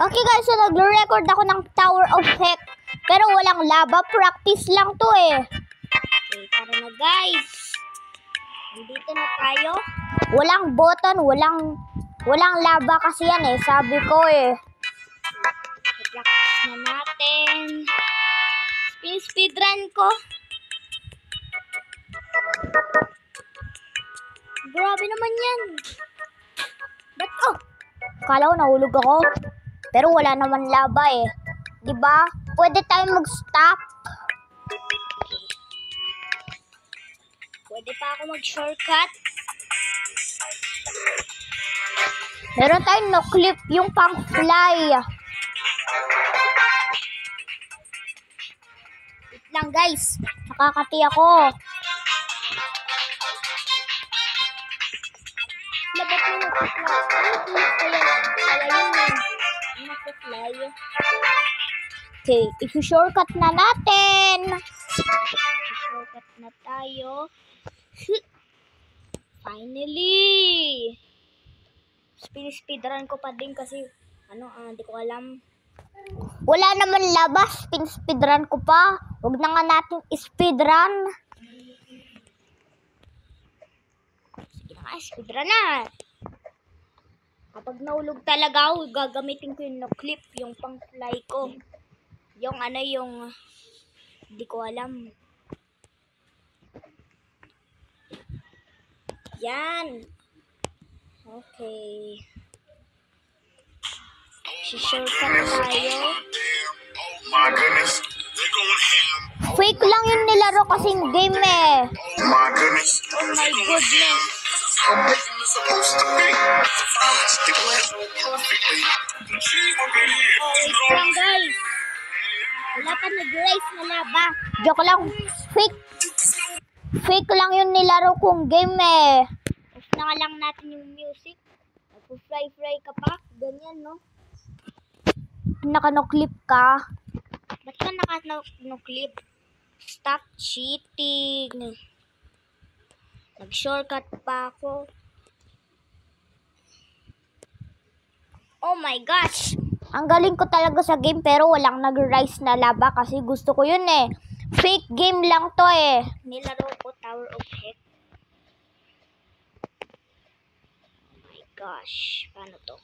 Okay guys, so nagre-record ako ng Tower of Heck. Pero walang lava, practice lang to eh. Okay, tara na guys. Nandito na tayo. Walang button, walang lava kasi yan eh. Sabi ko eh. I-practice na natin. Speedrun ko. Grabe naman yan. Ba't kala ko nahulog ako. Pero wala naman lava eh. Diba? Pwede tayong mag-stop. Okay. Pwede pa ako mag-shortcut. Meron tayong no-clip yung pang-fly. Wait lang guys. Nakakati ako. Labat mo mag-fly. Okay, i-shortcut na natin. I-shortcut na tayo. Finally! Speedrun ko pa din kasi hindi ko alam. Wala naman labas. Speedrun ko pa. Huwag na nga natin speedrun. Sige na nga, speedrun na. Kapag naulog talaga ako, gagamitin ko yung no-clip, yung pang-fly ko. Yung hindi ko alam. Yan. Okay. Si-shortcut tayo. Fake lang yung nilaro kasing game eh. Oh my goodness. Wait lang guys. Wala pa nag-rise na laba. Joke lang. Fake lang yung nilaro kong game eh. Off na nga lang natin yung music. Nag-fly ka pa. Ganyan no. Naka-no-clip ka. Ba't ka naka-no-clip? Stop cheating. Nag-shortcut pa ako. Oh my gosh! Ang galing ko talaga sa game pero walang nag-rise na lava kasi gusto ko yun eh. Fake game lang to eh. Nilaro ko Tower of Heck. Oh my gosh. Paano to?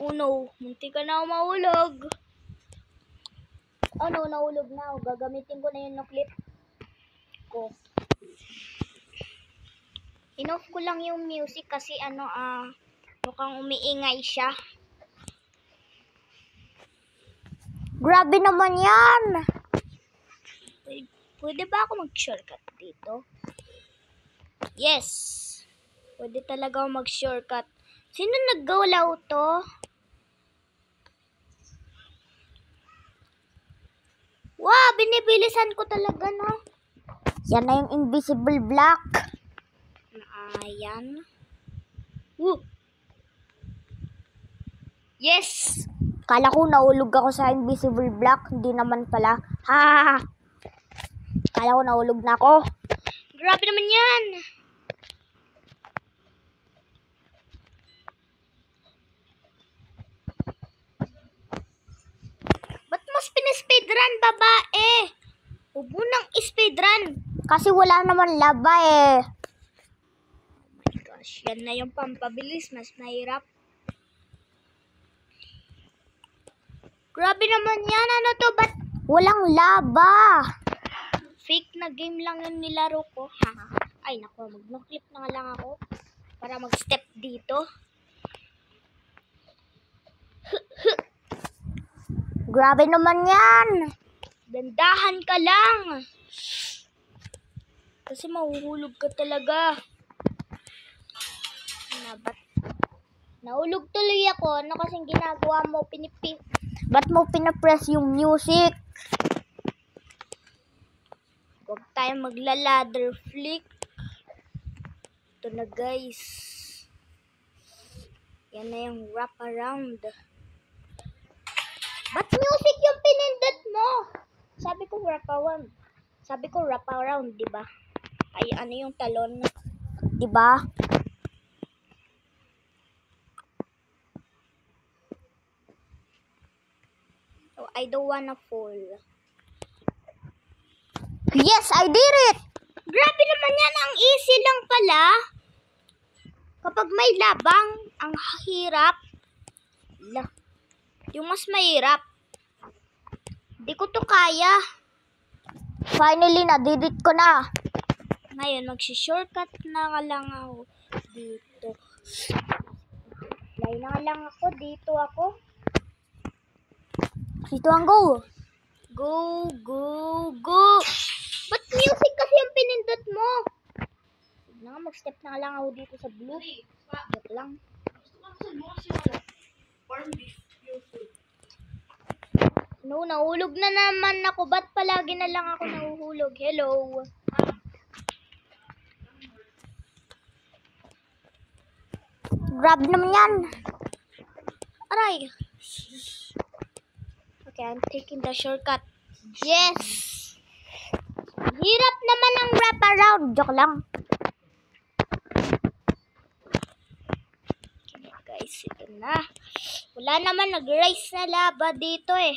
Oh no. Munti ka na ako mahulog. Oh no, nahulog na ako. Gagamitin ko na yung no-clip ko. In-off ko lang yung music kasi mukhang umiingay siya. Grabe naman yan! Pwede ba ako mag-shortcut dito? Yes! Pwede talaga ako mag-shortcut. Sino nag-gawlaw to? Wow! Binibilisan ko talaga, no? Yan na yung invisible block. Ayan. Woo! Yes! Kala ko nahulog ako sa invisible block. Hindi naman pala. Ha! Kala ko nahulog na ako. Grabe naman yan! Ba't mas pina-speedrun, babae? Huwag mo nang speedrun. Kasi wala naman laba eh. Oh my gosh. Yan na yung pampabilis. Mas mahirap. Grabe naman yan. Ano to? Ba't walang laba? Fake na game lang yung nilaro ko. Ay, naku. Mag-no-clip na nga lang ako. Para mag-step dito. Grabe naman yan. Dandahan ka lang. Kasi mahuhulog ka talaga. Nahulog tuloy ako. Ano kasing ginagawa mo? Ba't mo pinapress yung music? Huwag tayong magla-ladder flick. Ito na guys. Yan na yung wrap around. Ba't music yung pinindot mo? Sabi ko wrap around. Sabi ko wrap around, diba? Ay, yung talon. Diba? I don't wanna fall. Yes, I did it! Grabe naman yan. Ang easy lang pala. Kapag may labang, ang hirap. Yung mas mahirap. Di ko to kaya. Finally, na-did it ko na. Ngayon, mag-shortcut na nga lang ako dito. Fly na nga lang ako. Dito ako. Dito ang go. Go, go, go. Ba't music kasi yung pinindot mo? Sige na, mag-step na lang ako dito sa blue. Joke lang. No, nahulog na naman ako. Ba't palagi na lang ako nahuhulog? Hello. Grab naman yan. Aray. Okay, I'm taking the shortcut. Yes. Hirap naman ang wrap around. Joke lang. Okay, guys, ito na. Wala naman nag-rise na lava dito eh.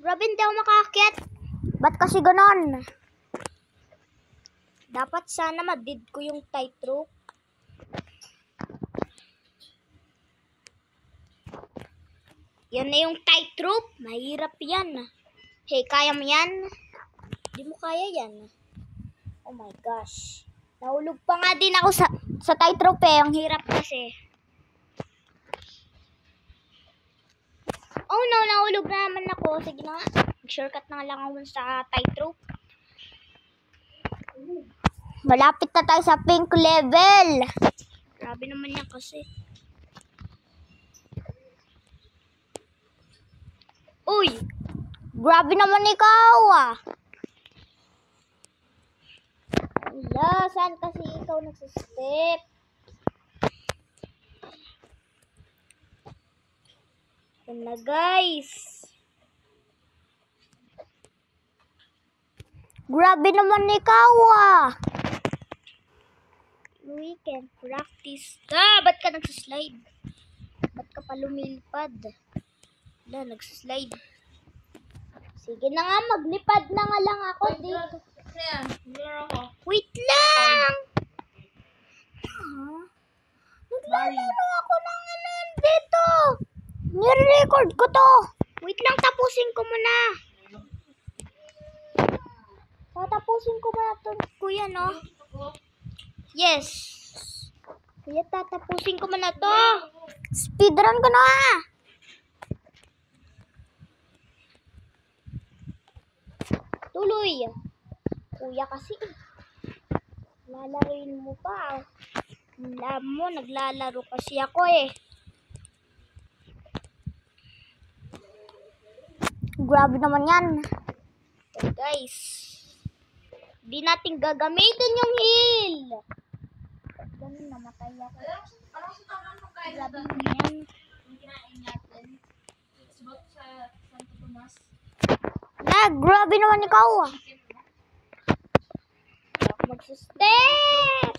Grabe, hindi ako makakit. Ba't kasi ganon? Dapat sana madid ko yung tightrope. Yan na yung tightrope. Mahirap yan. Hey, kaya mo yan? Di mo kaya yan. Oh my gosh. Nahulog pa nga din ako sa tightrope eh. Ang hirap kasi. Oh no, nahulog na naman ako. Sige na. Shortcut na lang ako sa tightrope. Malapit na tayo sa pink level. Grabe naman yan kasi. Uy! Grabe naman ikaw ah. Wala, saan kasi ikaw nagsistep? Yan na guys. Grabe naman ikaw ah. We can practice. Ba't ka nagsaslide? Ba't ka pa lumilipad? Wala, nagsaslide. Sige na nga, maglipad na nga lang ako dito. Wait lang! Naglalaro ako ng ano dito. Nire-record ko to. Wait lang, tapusin ko muna. Tatapusin ko muna to, kuya, no? Yes. Kuya, tatapusin ko muna to. Speedrun ko na. Tuloy. Kuya kasi. Lalaroin mo pa. Alam mo, naglalaro kasi ako eh. Grabe naman yan. So guys, di natin gagamitin yung heal. Ganun, namatay ako. Grabe naman yan. Grabe naman ikaw. Magsustep.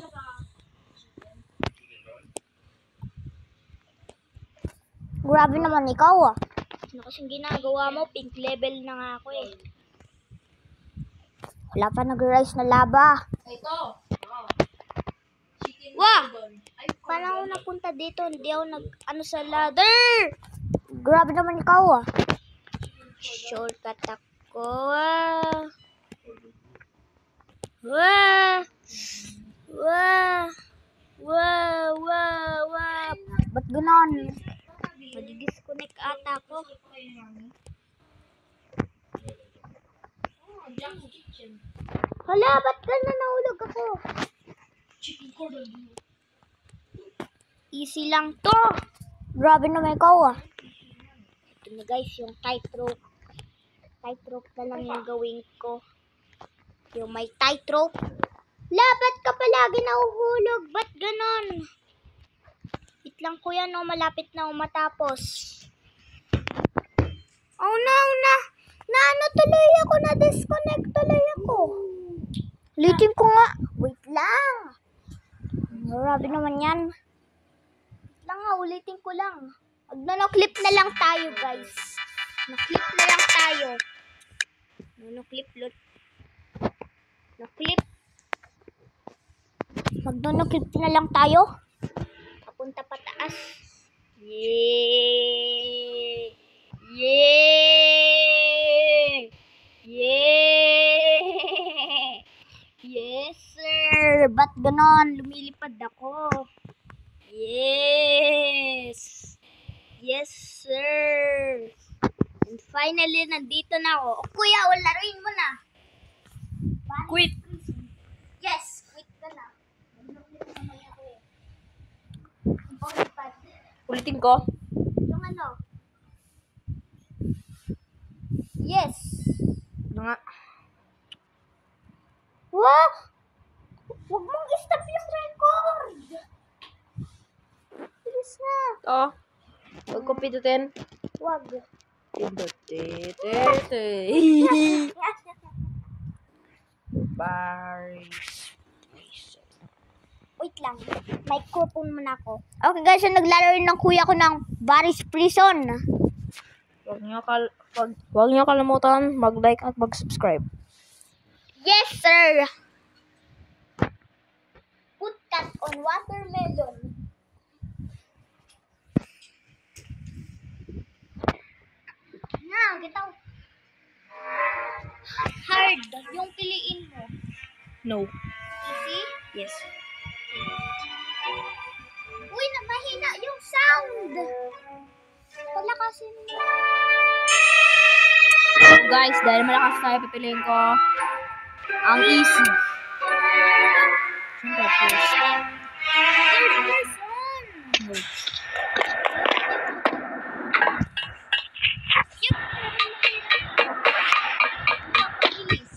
Grabe naman ikaw. Ano kasing ginagawa mo? Pink level na nga ako eh. Wala pa nag-rise na lava. Ito. Wah! Paano ako napunta dito? Hindi ako ano sa ladder. Grabe naman ikaw. Shortcut ako. Wah! Wah! Wah! Wah! Wah! Ba't ganon? Madi-disconnect ata ako. Hala, ba't gano'n nahulog ako? Easy lang to. Grabe naman ikaw ah. Ito na guys, yung tightrope. Tightrope na lang yung gawin ko. Yung may tightrope. La, ba't ka palagi nahuhulog? Ba't ganon? Wait lang kuya, no, malapit na matapos. Oh no, ano tuloy ako, na-disconnect tuloy ako. Ulitin ko nga. Wait lang. Grabe naman yan. Lang nga, ulitin ko lang. Magno-clip na lang tayo, guys. Na-clip na lang tayo. No-clip. No-clip. Magno-clip na lang tayo. Papunta pataas. Yay! Yay! Yay! Yes, sir! Ba't ganon? Lumilipad ako. Yes! Yes, sir! And finally, nandito na ako. O, kuya, laruin mo na. Quit. Yes, quit ka na. Ulitin ko. Yung ano? Yes. Ano nga? Wow! Huwag mong i-stop yung record. Bilis na. Ito. Huwag ko pindutin. Huwag. Pindutin. Baris. Wait lang. Microphone muna ako. Okay guys, so naglaro rin ng kuya ko ng Baris Prison. Huwag niyo kalimutan mag-like at mag-subscribe. Yes, sir. Put that on watermelon. Na, gitaw. Hard. Yung piliin mo. No. Easy? Yes. Uy, mahina yung sound. Palakasin mo. Guys, dahil malakas tayo, pipiliin ko ang easy. Siyempre, first. Third person. No. Yup. Inis.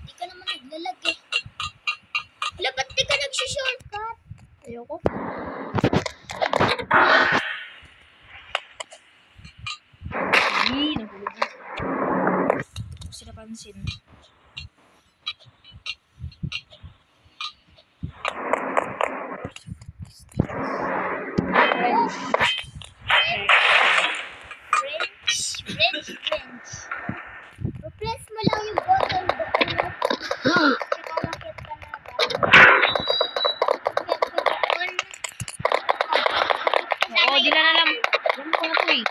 Di ka naman naglalag eh. Wala, ba't di ka nagsishortcut? Ayoko. Hindi, nahulog na. Hindi ko sila pansin. French. French. Replace mo lang yung bottle doon. Ikaw makit ka na ba? Makit ka doon. Oo, di na alam. Alam ko na to eh.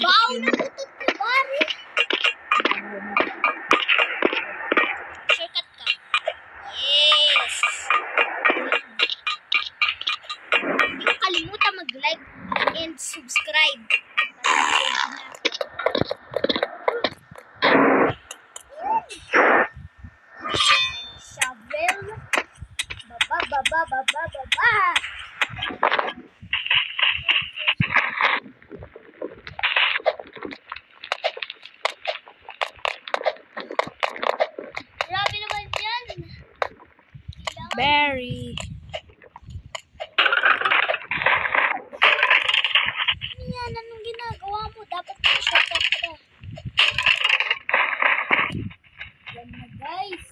Baw na tutot ko, Bari. Shortcut ka. Yes. Huwag kalimutan mag-like and subscribe. Shovel. Baba. Grabe naman yan. Berry. Ano yan? Anong ginagawa mo? Dapat shortcut ka. Yan na, guys.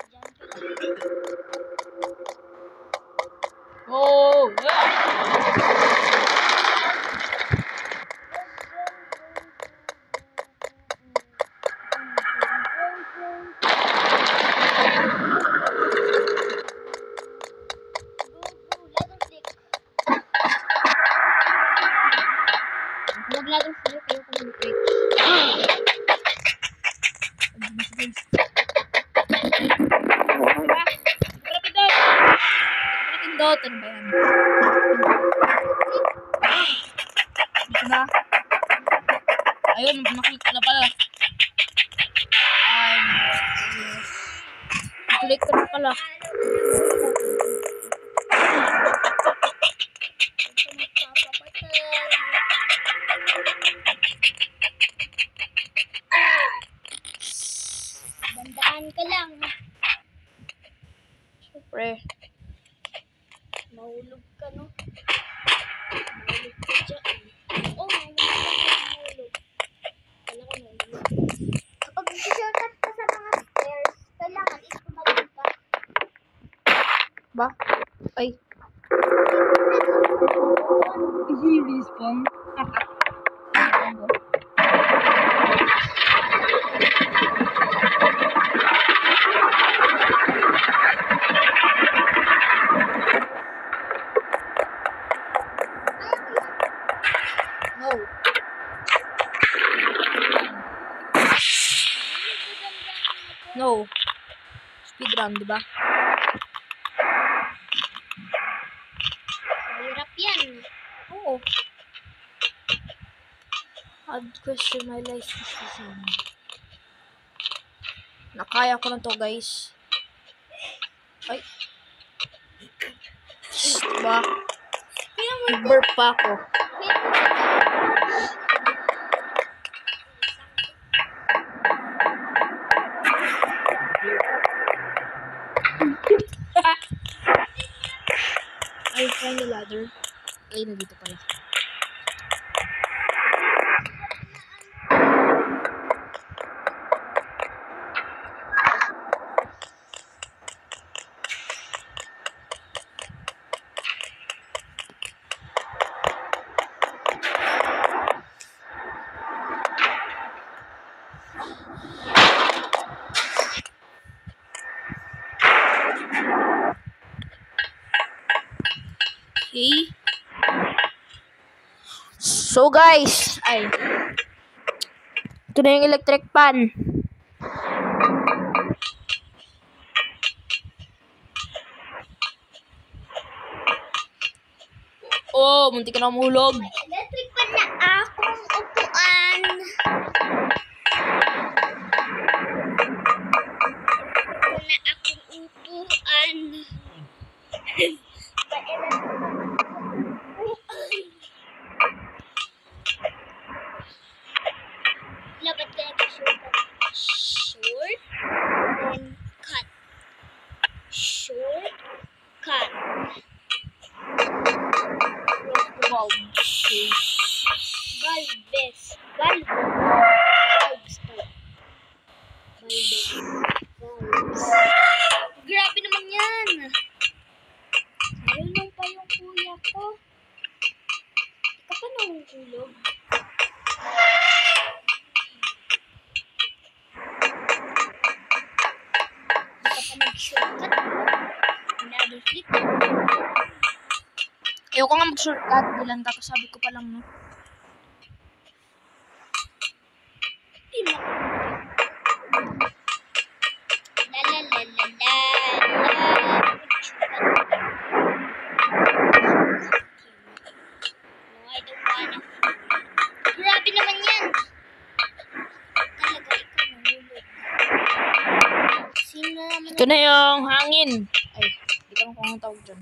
Diyan ka lang. Oh! Huwag natin sila kayo kung mag-break. Rapidot! Rapidot! Ano ba yan? Dito ba? Ayun, nakita na pala. Ay, yes. Click ko na pala. Easy respawn. No. No. Speedrun, di ba? Mahirap yan. Oo. I'd question my life decision. Nakaya ko na to, guys. Ay. Shh, diba? Nag-burp pa ako. I'll find the ladder. Ay, nandito pala. Okay. So guys, ito na yung electric pan. Oh, munti ka na mahulog. Electric pan na akong upuan. Na akong upuan. Labat ka nag-short. Short. Then cut. Short. Cut. Bulb. Okay. Bulbes. Bulbs. Grabe naman yan. Ayun pa yung kuya ko. Ika pa nahulog. Ika pa nag-shortcut. Another flip. Ayoko nga mag-shortcut. Bilang kakasabi ko pa lang, no? Grabe naman yan. Talaga ikaw nahulog. Sino naman? Ito na yung hangin. Ay, hindi ko kung anong tawag dyan.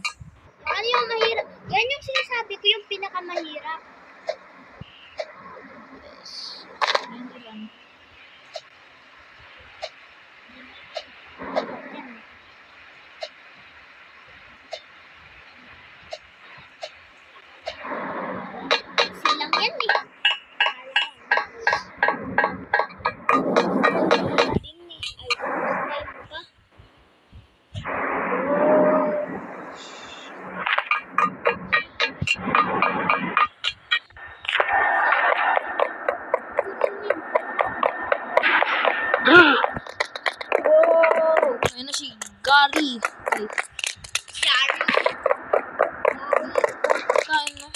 Ano yung mahirap? Yan yung sinasabi ko, yung pinakamahirap. Hindi lang. Silang yan eh. Din eh. Ay, slime pa. Oh! Ayun na si Gary. Okay. Yari. Kain na.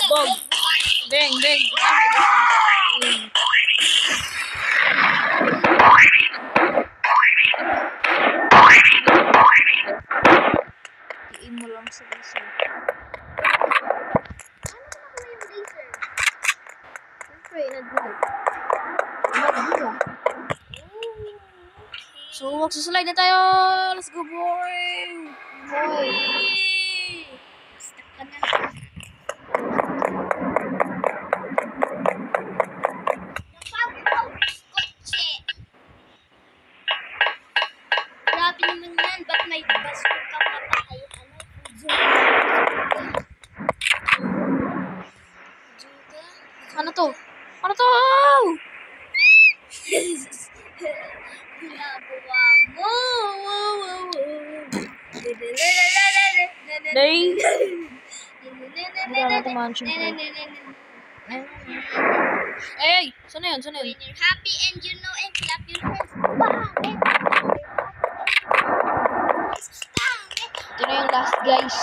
Bob. Bang, bang. Iin mo lang sa laser. Ano yung laser? Siyempre, nagbulag. Nagbulag. So, magsaslide na tayo. Let's go, boy. Boy. Stuck ka na. Napagaw! Kotse! Grabe naman yan. Ba't may basko ka pa pa? Ay, ano? Juga. Day! Hindi ka na tumahan, syempre. Ay! Saan na yun? Saan na When yun? you're happy and you know and clap your hands. Bang! Ito na yung last, guys.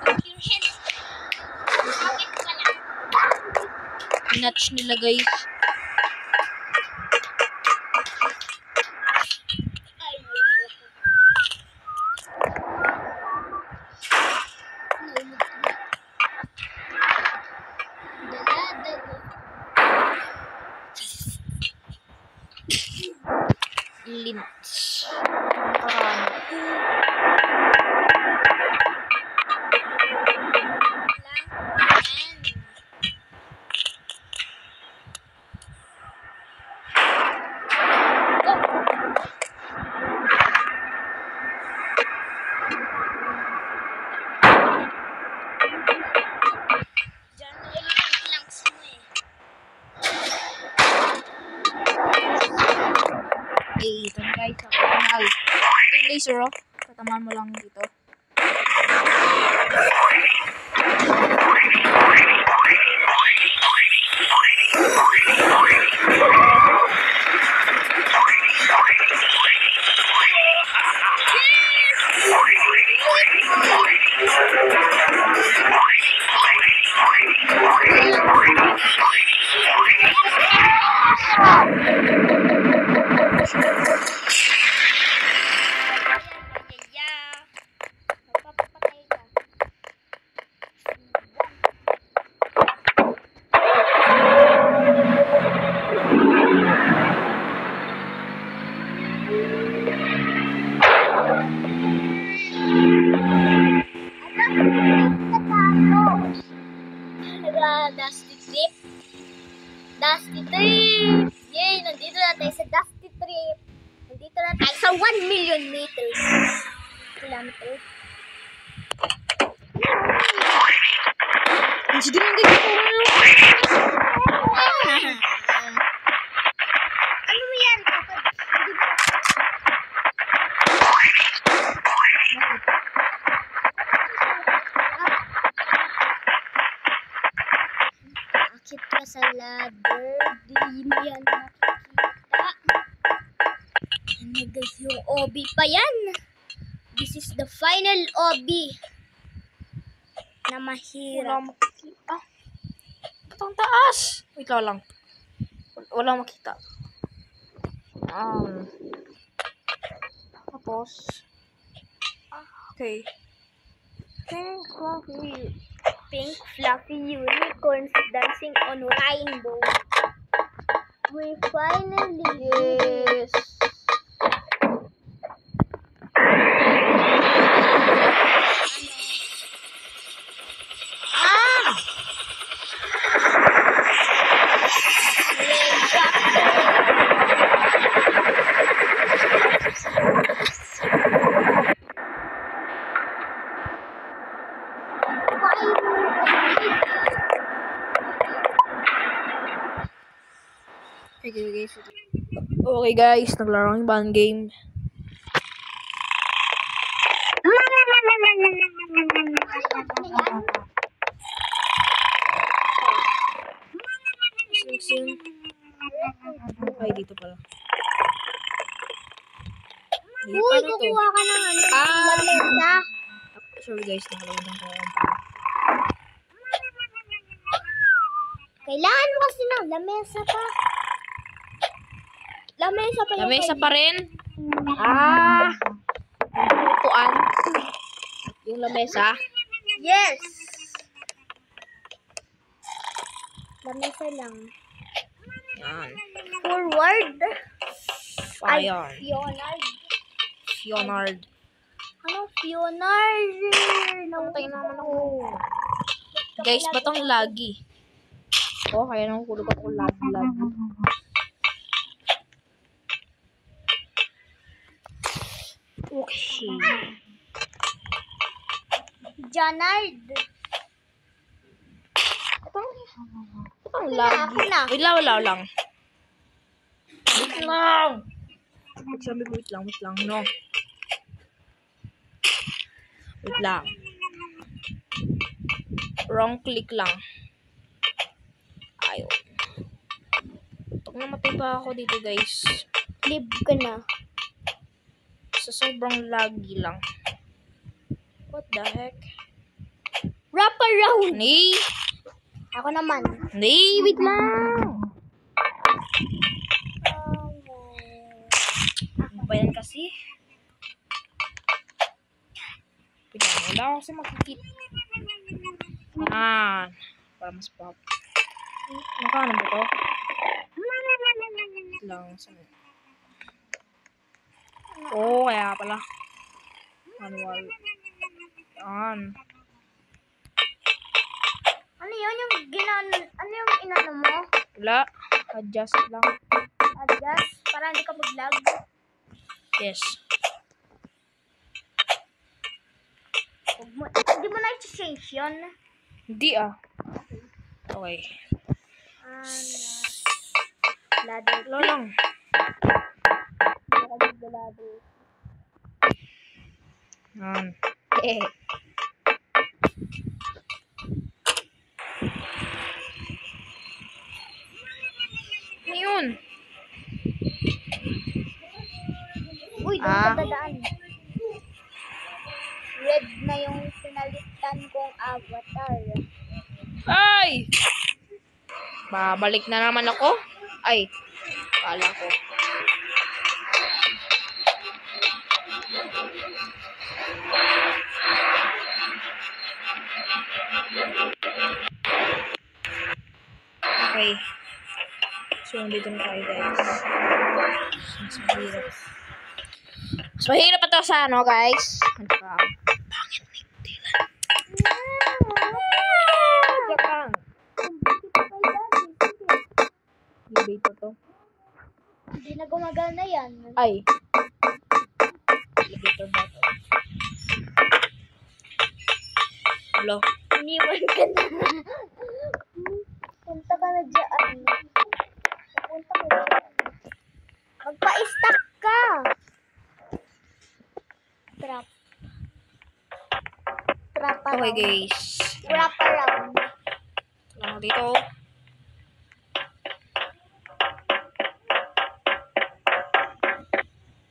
Clap your hands. Bakit ka lang? Pinatch nila, guys. Ay, Lynch. Nakarami. Eh, ito na, guys. Final. Ito yung laser, oh. Tatamaan mo lang dito. Magpapapatay ka. Dusty Trip. Dusty Trip! Yay! Nandito na tayo sa Dusty Trip. Nandito na tayo sa 1 million meters. Kilometers. Sige lang, guys. Ano mo yan? Akit ka sa ladder. Di mo yan makikita. Ano guys, yung OB pa yan. This is the final OB na mahirap. Wala makikita. Ang taas. Wait lang. Wala makita. Tapos. Okay. Pink fluffy. Pink fluffy unicorns dancing on rainbow. We finally Yes. Okay guys, naglaro ng ban game. Ay, dito pala. Uy, kukuha ka ng ano. Lamesa. Sorry guys, nakalimutan ko. Kailangan mo kasi ng lamesa pa. Lamesa pa yung Lamesa pa rin? Ah! Tuan. Yung lamesa? Yes. Lamesa lang. Yan. Forward. Ay, Ayan. Fionard. Fionard. Ano Fionard? Namatay naman ako. Guys, ba't ang lagi? Oh, kaya nang kulog ako lagi. Okay. Janard. Ba't ang lagi? Wait lang. Wait lang. Sabi ko, wait lang, no. Wait lang. Wrong click lang. Ayun. Pag namatay pa ako dito, guys, Leave ka na. sa sobrang laggy lang. What the heck? Wrap around. Nay! Ako naman. Nay! Wait lang! Ano ba yan kasi? Wait lang, wala ako kasi makikita. Yan. Para mas pop. Nakano ba to? Wait lang. Saan? Oo, kaya pala. Manual. Yan. Ano yun yung ano yung inano mo? Wala. Adjust lang. Adjust para hindi ka mag-lag. Yes. Hindi mo na i-change yun. Hindi ah. Okay. Ladder. Wala lang. Hindi ka mag-ladder. Yan. Eh. Ano yun? Uy, doon ka dadaan. Red na yung pinalitan kong avatar. Ay! Babalik na naman ako? Ay. Kala ko. Okay. So, dito na tayo, guys. Mas mahirap. Mas mahirap pa to sa ano, guys. Ano pa? Pangit ni Dylan. Japang. Debate pa to. Hindi na gumagana yan. Ay. Elevator ba to? Hello? Iniwan ka na. Punta ka na dyan. Punta ka dyan. Magpa-stack ka. Trap. Trap Okay, around. guys. Wrap around. Lang dito.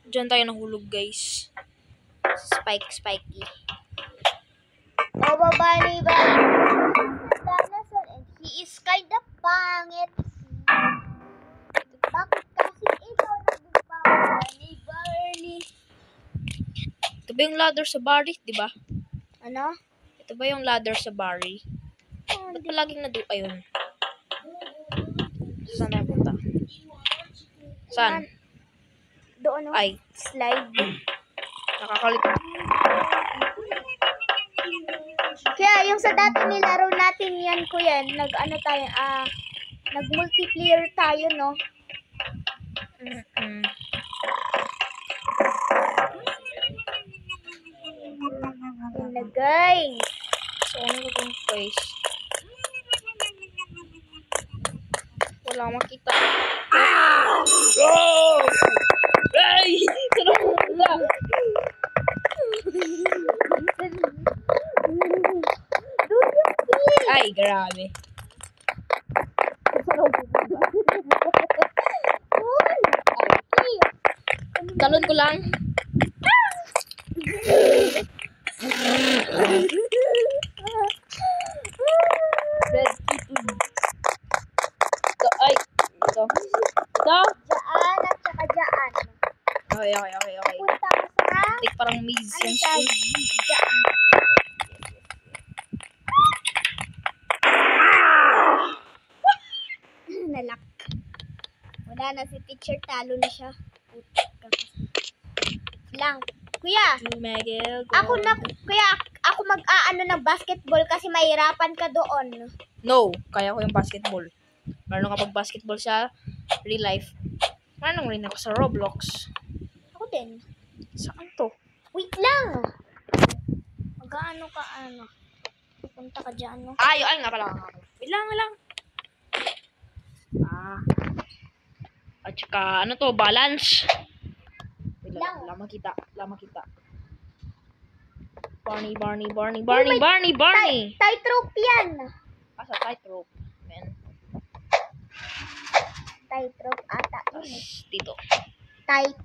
Diyan tayo nahulog, guys. Spiky. Mababali ba? Dinosaur and he is kinda pangit. Bakit kasi ikaw nagbabawa ni Barney? Ito ba yung ladder sa Barry, di ba? Ano? Ito ba yung ladder sa Barry? Ba't palaging ayun? Saan na punta? Saan? Doon, no? Ay, Slide. nakakalito. Kaya yung sa dati nilaro natin yan, kuya, nag-ano tayo, nag-multiplayer tayo, no? Yun na, guys. So, ano ba yung place? Wala akong makita. Oh! Ay! Sino mo wala? Ay, grabe. Talon ko lang. Red kitten. Ito, ay. Ito. Daan at saka daan. Okay. Punta ka sa... Tik parang maze Ano yung siya? school. Daan. Nalak. Wala na si teacher, talo na siya. Lang. Kuya, ako mag-aano ng basketball kasi mahirapan ka doon. No, kaya ko yung basketball. Marunong kapag basketball sa real life. Marunong rin ako sa Roblox. Ako din. Saan to? Wait lang. Mag-aano ka, ano. Pupunta ka dyan, no? Ay nga pala. Wait lang. At saka, ano to, balance. Wait lang, wala makita. Barney, Barney, Barney, Uy, Barney, may Barney, Barney. Tightrope yan. Asa tightrope, man. Tightrope ata. Dito. Tight.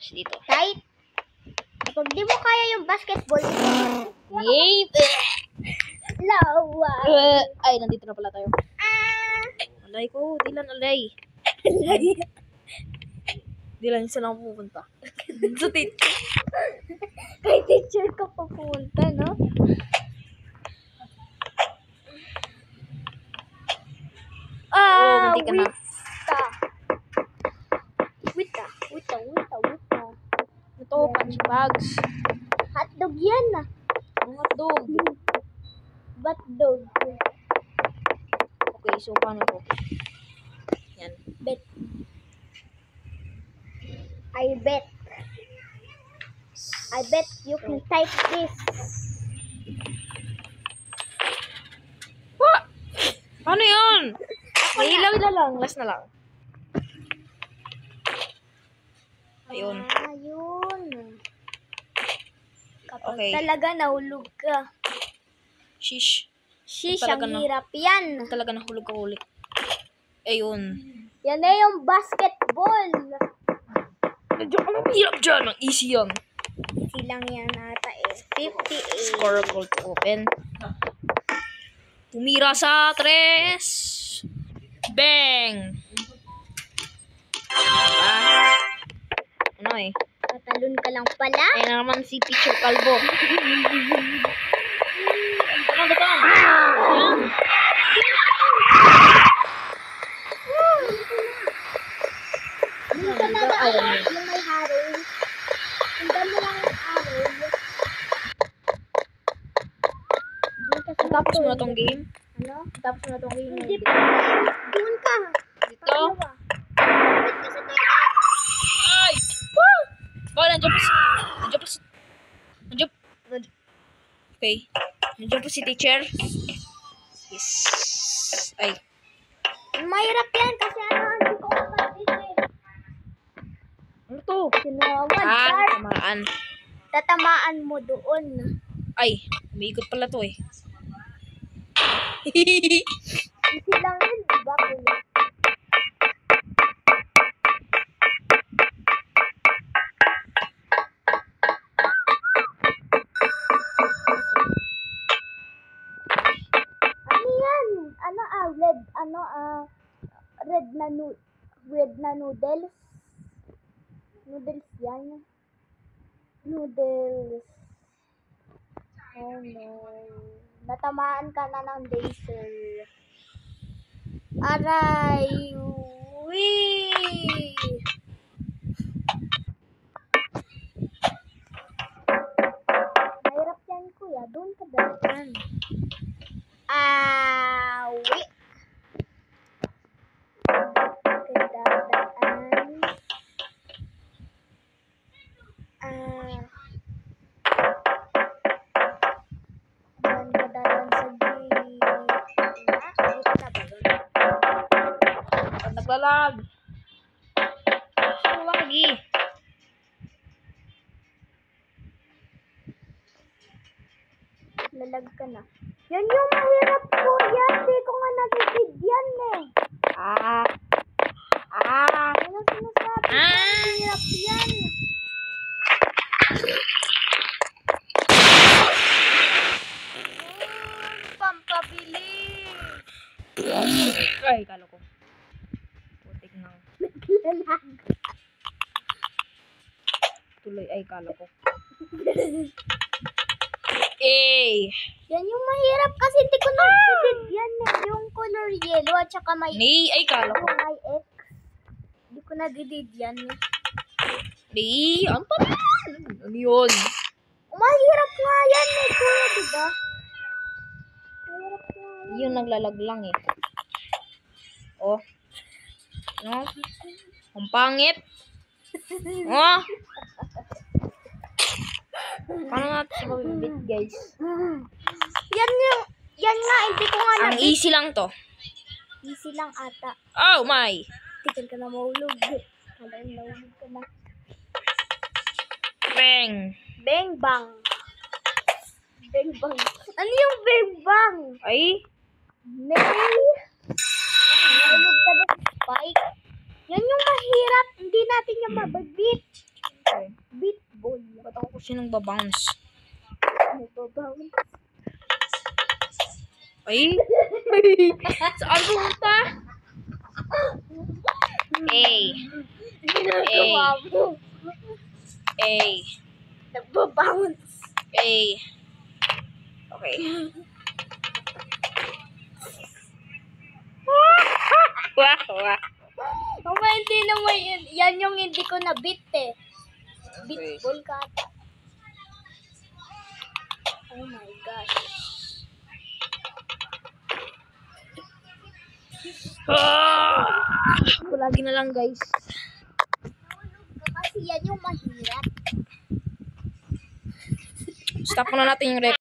Dito. Tight. Kapag di mo kaya yung basketball, Yay! lawa. Ay, nandito na pala tayo. Ah. Alay ko, Dylan, alay. Dylan, saan ako pupunta? Sa teacher. Kay teacher ka papunta, no? Muntik ka na. Wita. Ito, punch bags. Hotdog yan na. Ang hotdog. Batdog. Okay, so paano ko? Yan. Bet. I bet you can type this. What? Paano yun? Ilaw na lang. Last na lang. Ayun. Ayun. Kapag Okay. talaga nahulog ka. Shish. Shish, Talaga ang na. hirap yan. Talaga nahulog ka ulit. Ayun. Yan na yung basketball. Medyo ang hirap dyan. Ang easy yan. Easy lang yan ata eh. 58. Score goal to open. Tumira sa 3. Bang! Ano eh? Tatalon ka lang pala. Ayun na naman si Teacher Calvo. Yung ka na yung may harong. Sundan mo lang yung harong. Tapos mo na tong game. Ano? Tapos mo na tong game. Hindi pa. Doon ka. Dito. Pangalawa. Wait ka sa toilet. Ay! Woo! Oh, nandiyan po si... Okay. Nandiyan po si teacher. Yes. Ay. Mahirap yan kasi hindi ko kapatid eh. Ano to? Sinawan, Ah, Char. tamaan. Tatamaan mo doon. Ay, umiikot pala to eh. Easy lang yun, diba? Ano yan? Red na noodles. Noodles yan. Noodles. Oh no. Natamaan ka na ng laser. Aray! Wee! Mahirap yan, kuya. Doon ka daan. Awi! Kadadaan. Doon ka dadaan sa gate. Dito na ba doon? Pag naglalag. So, lagi. Lalag ka na. Yan yung mahirap po yan. Di ko nga natitid yan eh. Ano sinasabi? Mahirap yan. Pampabili. Ay, kala ko. Putik nang Lalag. tuloy. Ay, kala ko. Eh. Yan yung mahirap kasi hindi ko natitid yan eh. Yung color yellow at saka may Ni, ay, kala ko. yung may X. Hindi ko natitid yan eh. Ni, ang pala. Ano yun? Mahirap nga yan eh, kuya, diba? Mahirap nga yan. Yun, naglalag lang eh. Oh. No? Ang pangit. Oh. Paano natin siya mabibit, guys? Yan nga, hindi ko nga Ang easy lang to. Easy lang ata. Oh my. Tigil ka na mahulog. Kalain mahulog ka na. Bang. Bang bang. Bang bang. Ano yung bang bang? Ay, Nay. Nalog ka na spike. Yan yung mahirap. Hindi natin yung mababit. okay. Beat ball. Ba't ako kasi nang babounce? Nababawan. Ay! Saan pumunta? Ginagawa mo. A. Nagbabounce. A. Okay. Wah, wah. Mama, hindi naman yun. Yan yung hindi ko na beat eh. Beat Okay. ball ka ata. Oh my gosh. Lagi na lang, guys. Kasi yan yung mahirap. Stop muna natin yung